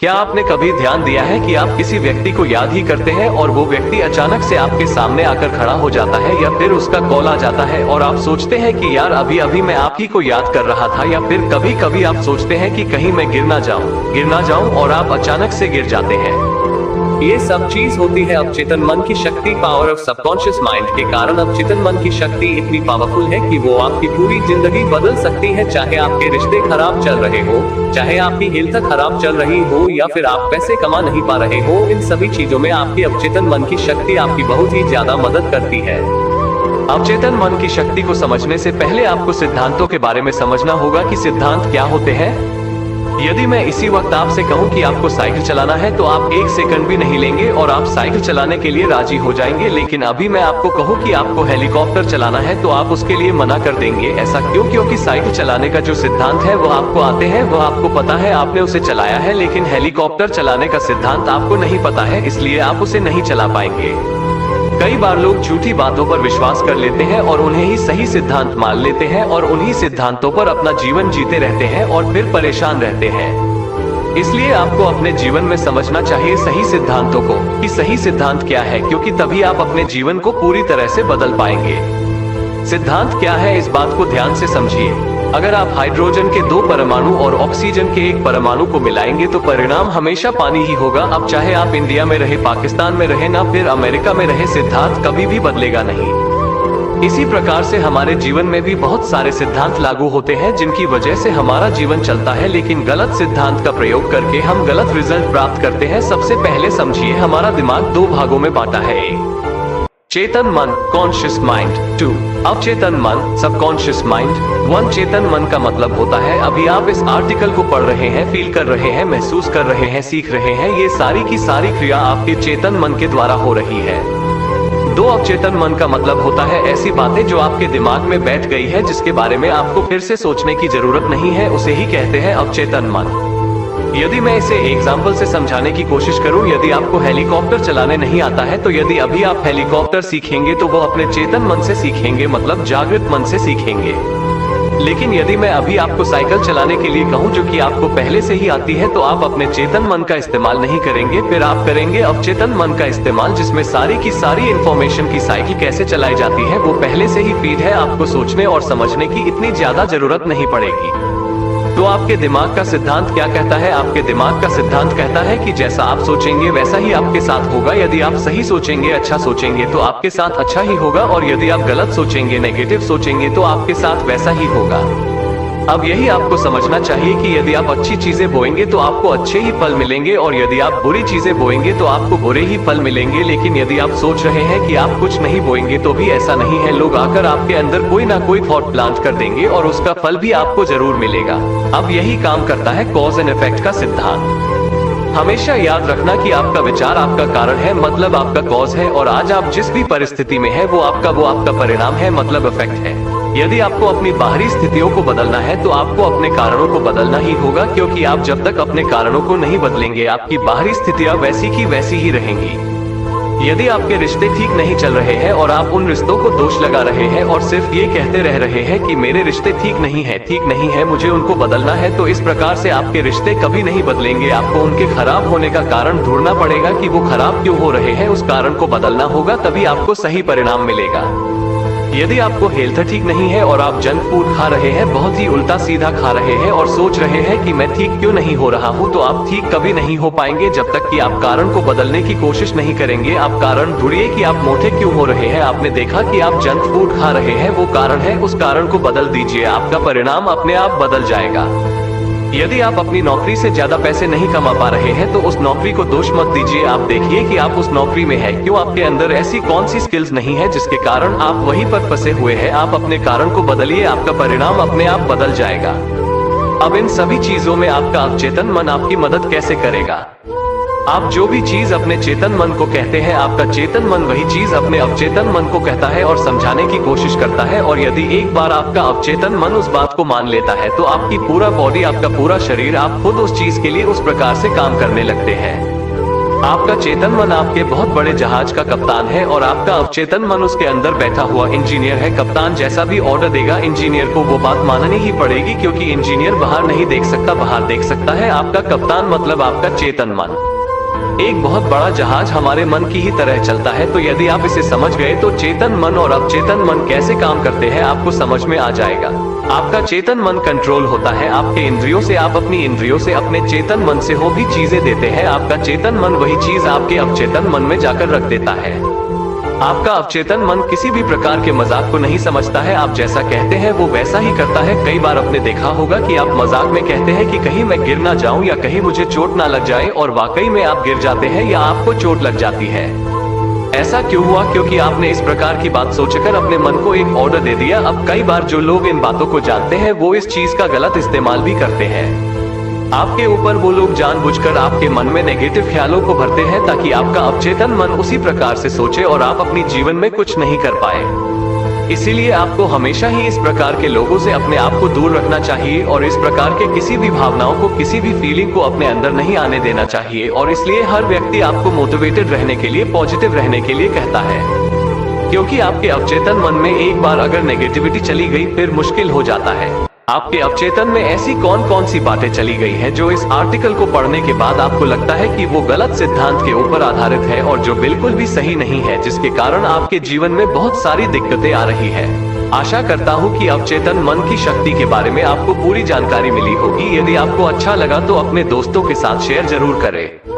क्या आपने कभी ध्यान दिया है कि आप किसी व्यक्ति को याद ही करते हैं और वो व्यक्ति अचानक से आपके सामने आकर खड़ा हो जाता है या फिर उसका कॉल आ जाता है और आप सोचते हैं कि यार अभी अभी मैं आप ही को याद कर रहा था। या फिर कभी कभी आप सोचते हैं कि कहीं मैं गिर ना जाऊं और आप अचानक से गिर जाते हैं। ये सब चीज होती है अवचेतन मन की शक्ति, पावर ऑफ सबकॉन्शियस माइंड के कारण। अवचेतन मन की शक्ति इतनी पावरफुल है कि वो आपकी पूरी जिंदगी बदल सकती है। चाहे आपके रिश्ते खराब चल रहे हो, चाहे आपकी हेल्थ खराब चल रही हो या फिर आप पैसे कमा नहीं पा रहे हो, इन सभी चीजों में आपकी अवचेतन मन की शक्ति आपकी बहुत ही ज्यादा मदद करती है। अवचेतन मन की शक्ति को समझने से पहले आपको सिद्धांतों के बारे में समझना होगा कि सिद्धांत क्या होते हैं। यदि मैं इसी वक्त आपसे कहूं कि आपको साइकिल चलाना है तो आप एक सेकंड भी नहीं लेंगे और आप साइकिल चलाने के लिए राजी हो जाएंगे। लेकिन अभी मैं आपको कहूं कि आपको हेलीकॉप्टर चलाना है तो आप उसके लिए मना कर देंगे। ऐसा क्यों? क्योंकि साइकिल चलाने का जो सिद्धांत है वो आपको आते हैं, वो आपको पता है, आपने उसे चलाया है। लेकिन हेलीकॉप्टर चलाने का सिद्धांत आपको नहीं पता है, इसलिए आप उसे नहीं चला पाएंगे। कई बार लोग झूठी बातों पर विश्वास कर लेते हैं और उन्हें ही सही सिद्धांत मान लेते हैं और उन्हीं सिद्धांतों पर अपना जीवन जीते रहते हैं और फिर परेशान रहते हैं। इसलिए आपको अपने जीवन में समझना चाहिए सही सिद्धांतों को कि सही सिद्धांत क्या है, क्योंकि तभी आप अपने जीवन को पूरी तरह से बदल पाएंगे। सिद्धांत क्या है, इस बात को ध्यान से समझिए। अगर आप हाइड्रोजन के 2 परमाणु और ऑक्सीजन के 1 परमाणु को मिलाएंगे तो परिणाम हमेशा पानी ही होगा। अब चाहे आप इंडिया में रहे, पाकिस्तान में रहे, ना फिर अमेरिका में रहे, सिद्धांत कभी भी बदलेगा नहीं। इसी प्रकार से हमारे जीवन में भी बहुत सारे सिद्धांत लागू होते हैं जिनकी वजह से हमारा जीवन चलता है, लेकिन गलत सिद्धांत का प्रयोग करके हम गलत रिजल्ट प्राप्त करते हैं। सबसे पहले समझिए, हमारा दिमाग 2 भागों में बांटा है। चेतन मन, कॉन्शियस माइंड। 2 अवचेतन मन, सबकॉन्शियस माइंड। 1 चेतन मन का मतलब होता है अभी आप इस आर्टिकल को पढ़ रहे हैं, फील कर रहे हैं, महसूस कर रहे हैं, सीख रहे हैं, ये सारी की सारी क्रिया आपके चेतन मन के द्वारा हो रही है। 2 अवचेतन मन का मतलब होता है ऐसी बातें जो आपके दिमाग में बैठ गई है, जिसके बारे में आपको फिर से सोचने की जरूरत नहीं है, उसे ही कहते हैं अवचेतन मन। यदि मैं इसे एग्जाम्पल से समझाने की कोशिश करूं, यदि आपको हेलीकॉप्टर चलाने नहीं आता है तो यदि अभी आप हेलीकॉप्टर सीखेंगे तो वो अपने चेतन मन से सीखेंगे, मतलब जागृत मन से सीखेंगे। लेकिन यदि मैं अभी आपको साइकिल चलाने के लिए कहूं जो कि आपको पहले से ही आती है, तो आप अपने चेतन मन का इस्तेमाल नहीं करेंगे, फिर आप करेंगे अवचेतन मन का इस्तेमाल, जिसमें सारी की सारी इंफॉर्मेशन की साइकिल कैसे चलाई जाती है वो पहले से ही फीड है। आपको सोचने और समझने की इतनी ज्यादा जरूरत नहीं पड़ेगी। तो आपके दिमाग का सिद्धांत क्या कहता है? आपके दिमाग का सिद्धांत कहता है कि जैसा आप सोचेंगे वैसा ही आपके साथ होगा। यदि आप सही सोचेंगे, अच्छा सोचेंगे तो आपके साथ अच्छा ही होगा, और यदि आप गलत सोचेंगे, नेगेटिव सोचेंगे तो आपके साथ वैसा ही होगा। अब यही आपको समझना चाहिए कि यदि आप अच्छी चीजें बोएंगे तो आपको अच्छे ही फल मिलेंगे, और यदि आप बुरी चीजें बोएंगे तो आपको बुरे ही फल मिलेंगे। लेकिन यदि आप सोच रहे हैं कि आप कुछ नहीं बोएंगे तो भी ऐसा नहीं है। लोग आकर आपके अंदर कोई ना कोई थॉट प्लांट कर देंगे और उसका फल भी आपको जरूर मिलेगा। अब यही काम करता है कॉज एंड इफेक्ट का सिद्धांत। हमेशा याद रखना कि आपका विचार आपका कारण है, मतलब आपका कॉज है, और आज आप जिस भी परिस्थिति में है वो आपका परिणाम है, मतलब इफेक्ट है। यदि आपको अपनी बाहरी स्थितियों को बदलना है तो आपको अपने कारणों को बदलना ही होगा, क्योंकि आप जब तक अपने कारणों को नहीं बदलेंगे आपकी बाहरी स्थितियां वैसी की वैसी ही रहेंगी। यदि आपके रिश्ते ठीक नहीं चल रहे हैं और आप उन रिश्तों को दोष लगा रहे हैं और सिर्फ ये कहते रह रहे हैं कि मेरे रिश्ते ठीक नहीं है, मुझे उनको बदलना है, तो इस प्रकार से आपके रिश्ते कभी नहीं बदलेंगे। आपको उनके खराब होने का कारण ढूंढना पड़ेगा कि वो खराब क्यों हो रहे हैं, उस कारण को बदलना होगा, तभी आपको सही परिणाम मिलेगा। यदि आपको हेल्थ ठीक नहीं है और आप जंक फूड खा रहे हैं, बहुत ही उल्टा सीधा खा रहे हैं और सोच रहे हैं कि मैं ठीक क्यों नहीं हो रहा हूं, तो आप ठीक कभी नहीं हो पाएंगे जब तक कि आप कारण को बदलने की कोशिश नहीं करेंगे। आप कारण ढूंढिए कि आप मोटे क्यों हो रहे हैं। आपने देखा कि आप जंक फूड खा रहे हैं, वो कारण है, उस कारण को बदल दीजिए, आपका परिणाम अपने आप बदल जाएगा। यदि आप अपनी नौकरी से ज्यादा पैसे नहीं कमा पा रहे हैं तो उस नौकरी को दोष मत दीजिए। आप देखिए कि आप उस नौकरी में है क्यों, आपके अंदर ऐसी कौन सी स्किल्स नहीं है जिसके कारण आप वहीं पर फंसे हुए हैं। आप अपने कारण को बदलिए, आपका परिणाम अपने आप बदल जाएगा। अब इन सभी चीजों में आपका अवचेतन मन आपकी मदद कैसे करेगा? आप जो भी चीज अपने चेतन मन को कहते हैं, आपका चेतन मन वही चीज अपने अवचेतन मन को कहता है और समझाने की कोशिश करता है। और यदि एक बार आपका अवचेतन मन उस बात को मान लेता है तो आपकी पूरा बॉडी, आपका पूरा शरीर, आप खुद उस चीज के लिए उस प्रकार से काम करने लगते हैं। आपका चेतन मन आपके बहुत बड़े जहाज का कप्तान है और आपका अवचेतन मन उसके अंदर बैठा हुआ इंजीनियर है। कप्तान जैसा भी ऑर्डर देगा इंजीनियर को वो बात माननी ही पड़ेगी, क्योंकि इंजीनियर बाहर नहीं देख सकता, बाहर देख सकता है आपका कप्तान, मतलब आपका चेतन मन। एक बहुत बड़ा जहाज हमारे मन की ही तरह चलता है। तो यदि आप इसे समझ गए तो चेतन मन और अवचेतन मन कैसे काम करते हैं आपको समझ में आ जाएगा। आपका चेतन मन कंट्रोल होता है आपके इंद्रियों से, आप अपनी इंद्रियों से अपने चेतन मन से हो भी चीजें देते हैं। आपका चेतन मन वही चीज आपके अवचेतन मन में जाकर रख देता है। आपका अवचेतन मन किसी भी प्रकार के मजाक को नहीं समझता है, आप जैसा कहते हैं वो वैसा ही करता है। कई बार आपने देखा होगा कि आप मजाक में कहते हैं कि कहीं मैं गिर ना जाऊं या कहीं मुझे चोट ना लग जाए, और वाकई में आप गिर जाते हैं या आपको चोट लग जाती है। ऐसा क्यों हुआ? क्योंकि आपने इस प्रकार की बात सोचकर अपने मन को एक ऑर्डर दे दिया। अब कई बार जो लोग इन बातों को जानते हैं वो इस चीज का गलत इस्तेमाल भी करते हैं। आपके ऊपर वो लोग जानबूझकर आपके मन में नेगेटिव ख्यालों को भरते हैं ताकि आपका अवचेतन मन उसी प्रकार से सोचे और आप अपनी जीवन में कुछ नहीं कर पाए। इसीलिए आपको हमेशा ही इस प्रकार के लोगों से अपने आप को दूर रखना चाहिए और इस प्रकार के किसी भी भावनाओं को, किसी भी फीलिंग को अपने अंदर नहीं आने देना चाहिए। और इसलिए हर व्यक्ति आपको मोटिवेटेड रहने के लिए, पॉजिटिव रहने के लिए कहता है, क्योंकि आपके अवचेतन मन में एक बार अगर नेगेटिविटी चली गई फिर मुश्किल हो जाता है। आपके अवचेतन में ऐसी कौन कौन सी बातें चली गई हैं जो इस आर्टिकल को पढ़ने के बाद आपको लगता है कि वो गलत सिद्धांत के ऊपर आधारित है और जो बिल्कुल भी सही नहीं है, जिसके कारण आपके जीवन में बहुत सारी दिक्कतें आ रही है। आशा करता हूँ कि अवचेतन मन की शक्ति के बारे में आपको पूरी जानकारी मिली होगी। यदि आपको अच्छा लगा तो अपने दोस्तों के साथ शेयर जरूर करें।